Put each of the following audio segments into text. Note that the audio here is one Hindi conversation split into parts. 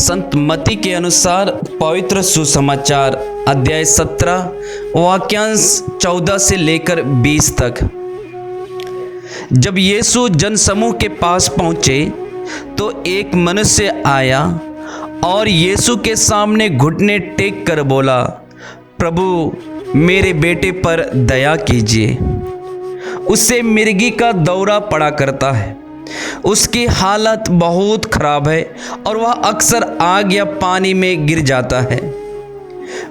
संत मत्ती के अनुसार पवित्र सुसमाचार अध्याय 17 वाक्यांश 14 से लेकर 20 तक। जब यीशु जनसमूह के पास पहुंचे तो एक मनुष्य आया और यीशु के सामने घुटने टेक कर बोला, प्रभु मेरे बेटे पर दया कीजिए। उससे मिर्गी का दौरा पड़ा करता है। उसकी हालत बहुत खराब है और वह अक्सर आग या पानी में गिर जाता है।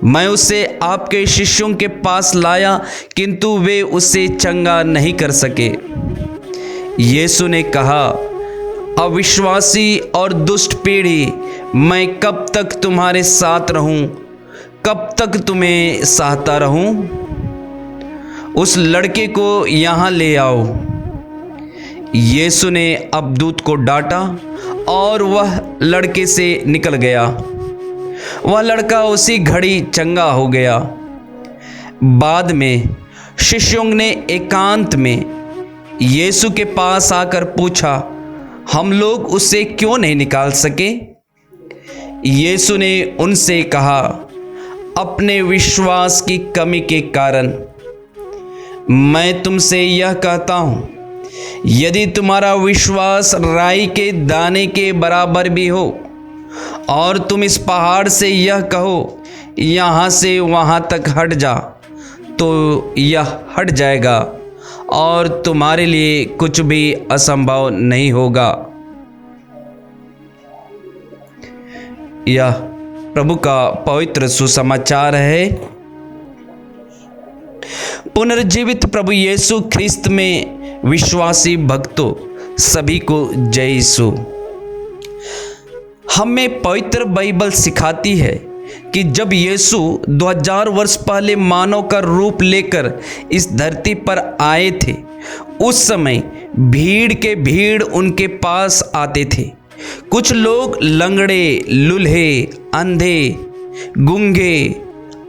मैं उसे आपके शिष्यों के पास लाया किंतु वे उसे चंगा नहीं कर सके। यीशु ने कहा, अविश्वासी और दुष्ट पीढ़ी, मैं कब तक तुम्हारे साथ रहूं? कब तक तुम्हें सहता रहूं? उस लड़के को यहाँ ले आओ। यीशु ने अब दूत को डांटा और वह लड़के से निकल गया। वह लड़का उसी घड़ी चंगा हो गया। बाद में शिष्यों ने एकांत में यीशु के पास आकर पूछा, हम लोग उसे क्यों नहीं निकाल सके? यीशु ने उनसे कहा, अपने विश्वास की कमी के कारण। मैं तुमसे यह कहता हूँ, यदि तुम्हारा विश्वास राई के दाने के बराबर भी हो और तुम इस पहाड़ से यह कहो, यहाँ से वहाँ तक हट जा, तो यह हट जाएगा और तुम्हारे लिए कुछ भी असंभव नहीं होगा। यह प्रभु का पवित्र सुसमाचार है। पुनर्जीवित प्रभु यीशु ख्रिस्त में विश्वासी भक्तों सभी को जय यीशु। हमें पवित्र बाइबल सिखाती है कि जब यीशु 2000 वर्ष पहले मानव का रूप लेकर इस धरती पर आए थे, उस समय भीड़ के भीड़ उनके पास आते थे। कुछ लोग लंगड़े, लूल्हे, अंधे, गूंगे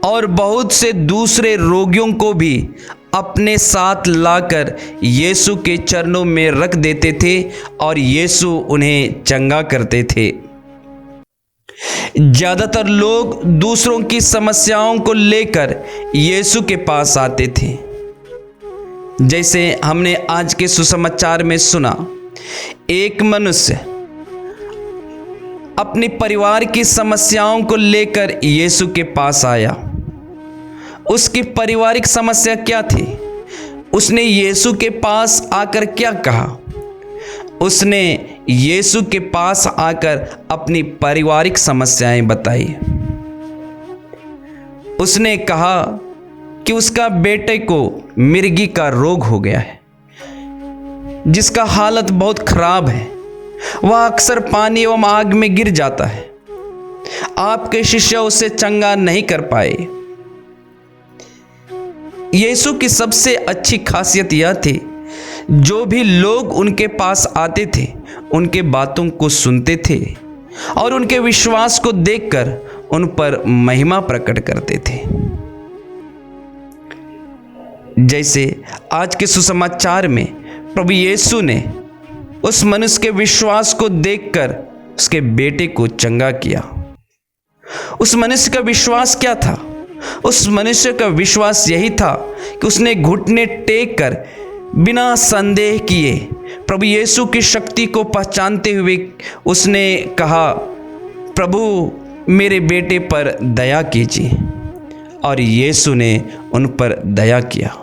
और बहुत से दूसरे रोगियों को भी अपने साथ लाकर यीशु के चरणों में रख देते थे और यीशु उन्हें चंगा करते थे। ज्यादातर लोग दूसरों की समस्याओं को लेकर यीशु के पास आते थे। जैसे हमने आज के सुसमाचार में सुना, एक मनुष्य अपने परिवार की समस्याओं को लेकर यीशु के पास आया। उसकी पारिवारिक समस्या क्या थी? उसने यीशु के पास आकर क्या कहा? उसने यीशु के पास आकर अपनी पारिवारिक समस्याएं बताई। उसने कहा कि उसका बेटे को मिर्गी का रोग हो गया है, जिसका हालत बहुत खराब है। वह अक्सर पानी एवं आग में गिर जाता है। आपके शिष्य उसे चंगा नहीं कर पाए। यीशु की सबसे अच्छी खासियत यह थी, जो भी लोग उनके पास आते थे उनके बातों को सुनते थे और उनके विश्वास को देखकर उन पर महिमा प्रकट करते थे। जैसे आज के सुसमाचार में प्रभु यीशु ने उस मनुष्य के विश्वास को देखकर उसके बेटे को चंगा किया। उस मनुष्य का विश्वास क्या था? उस मनुष्य का विश्वास यही था कि उसने घुटने टेक कर बिना संदेह किए प्रभु यीशु की शक्ति को पहचानते हुए उसने कहा, प्रभु मेरे बेटे पर दया कीजिए, और यीशु ने उन पर दया किया।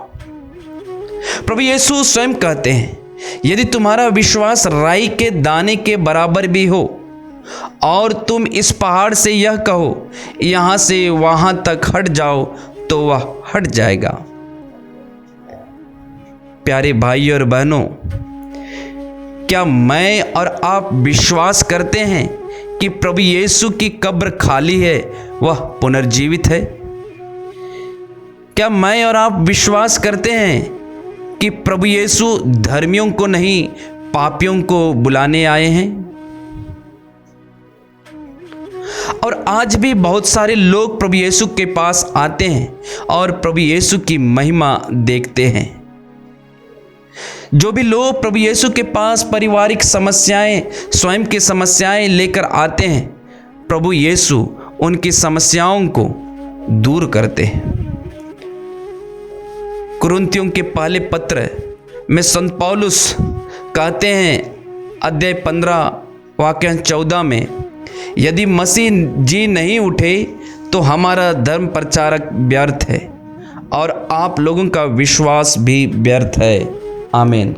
प्रभु यीशु स्वयं कहते हैं, यदि तुम्हारा विश्वास राई के दाने के बराबर भी हो और तुम इस पहाड़ से यह कहो, यहाँ से वहाँ तक हट जाओ, तो वह हट जाएगा। प्यारे भाई और बहनों, क्या मैं और आप विश्वास करते हैं कि प्रभु यीशु की कब्र खाली है, वह पुनर्जीवित है? क्या मैं और आप विश्वास करते हैं कि प्रभु यीशु धर्मियों को नहीं, पापियों को बुलाने आए हैं? और आज भी बहुत सारे लोग प्रभु यीशु के पास आते हैं और प्रभु यीशु की महिमा देखते हैं। जो भी लोग प्रभु यीशु के पास पारिवारिक समस्याएं, स्वयं की समस्याएं लेकर आते हैं, प्रभु यीशु उनकी समस्याओं को दूर करते हैं। कुरिन्थियों के पहले पत्र में संत पौलुस कहते हैं अध्याय 15 वाक्य 14 में, यदि मसीह जी नहीं उठे तो हमारा धर्म प्रचारक व्यर्थ है और आप लोगों का विश्वास भी व्यर्थ है। आमीन।